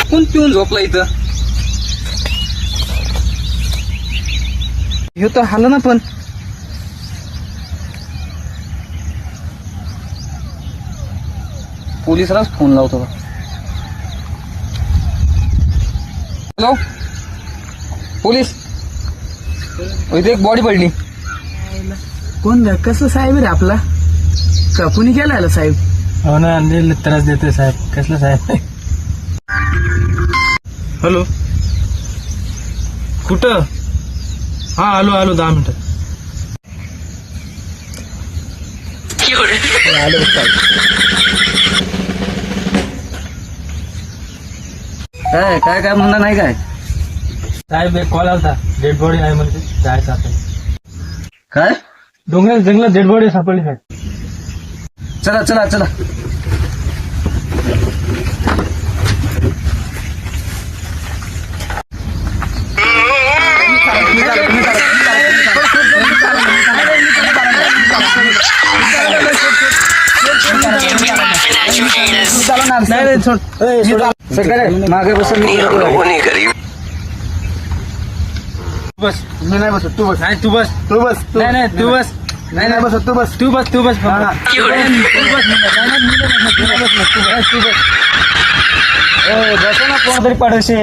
कोण पिऊन झोपला इथं? ह्यो तर हाल ना पण. पोलिसालाच फोन लावतो. हॅलो पोलीस, इथे एक बॉडी पडली. कोण कसं साहेब रे आपला? का कुणी केला साहेब? हो ना, त्रास देतोय साहेब. कसलं साहेब? हॅलो, कुठं? हा आलो 10 मिनिटं. आलो साहेब. काय काय म्हणणं नाही काय? साहेब एक कॉल आलता, डेड बॉडी आहे म्हणजे जायचं आपण. काय? डोंगरात जंगलात डेड बॉडी सापडली साहेब. चला चला चला. मागे बसून बस. मी नाही बसत, तू बस. नाही तू बस. तू बस. नाही तू बस. नाही बसत, तू बस. तू बस. तू बस. बसो ना कोणतरी पाडोशी.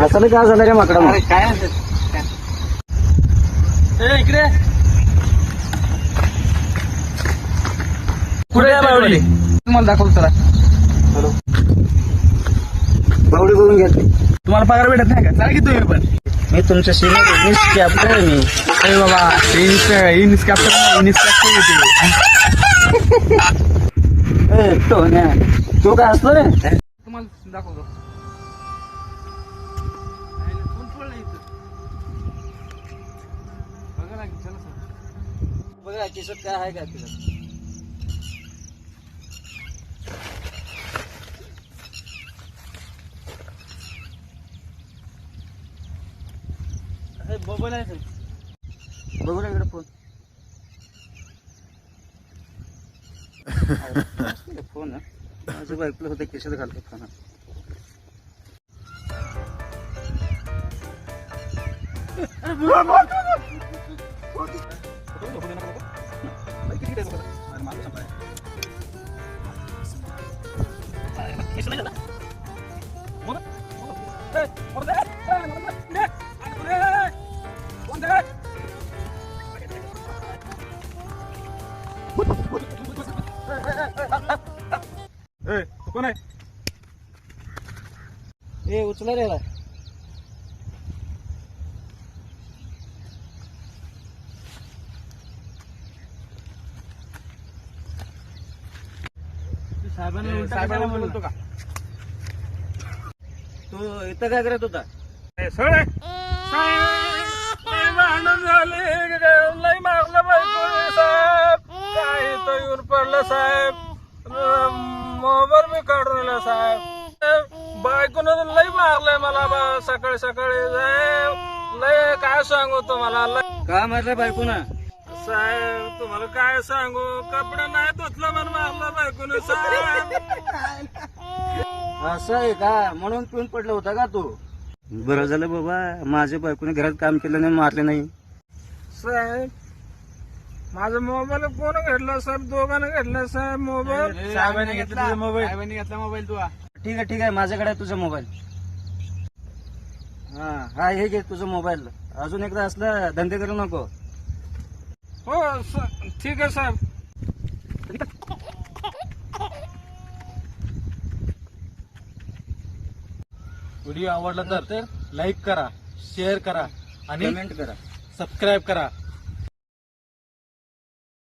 असं काय झालं रे माकडा? काय इकडे कुठे आहे बावडी? तुम्हाला दाखवतो चला. बावडी बघून घ्या. तुम्हाला पगार भेटत नाही का? चला की तुम्ही पण. मी तुमच्या सिनियर कॅप्टन आहे. मी अरे बाबा, तो काय असतो रे? तुम्हाला दाखवतो. बघा केसात काय आहे का तिला? मोबाईल आहे बघू ना इकडे फोन. फोन माझं बायकोला होतं केसात घालतो फोन. कोण आहे? ए उचला रे. साहेबांना बोलतो का? तू इथं काय करत होता? भांडण झाले, लय मागलं बायको साहेब. काय इथं येऊन पडलं साहेब. मोबाईल मी काढून साहेब. बायकोनं लय मारलंय मला सकाळी साहेब. लय काय सांगू तुम्हाला. का मारलं बायकोना? साहेब तुम्हाला काय सांगू, कपडा नाही धुतलं म्हणून मारलं बायकोनं साहेब. असं आहे का? म्हणून पिऊन पडलं होता का तू? बरं झालं बाबा, माझ्या बायकोने घरात काम केलं नाही, मारले नाही. साहेब माझा मोबाईल कोण घेतला साहेब? दोघांना घेतला साहेब मोबाईल. साहेबांनी घेतला मोबाईल. तू ठीक आहे माझ्याकडे आहे तुझा मोबाईल. हा हे घे तुझा मोबाईल. अजून एकदा असलं धंदे करू नको. हो ठीक आहे साहेब. व्हिडिओ आवडला तर लाईक करा, शेअर करा आणि कमेंट करा. सबस्क्राईब करा.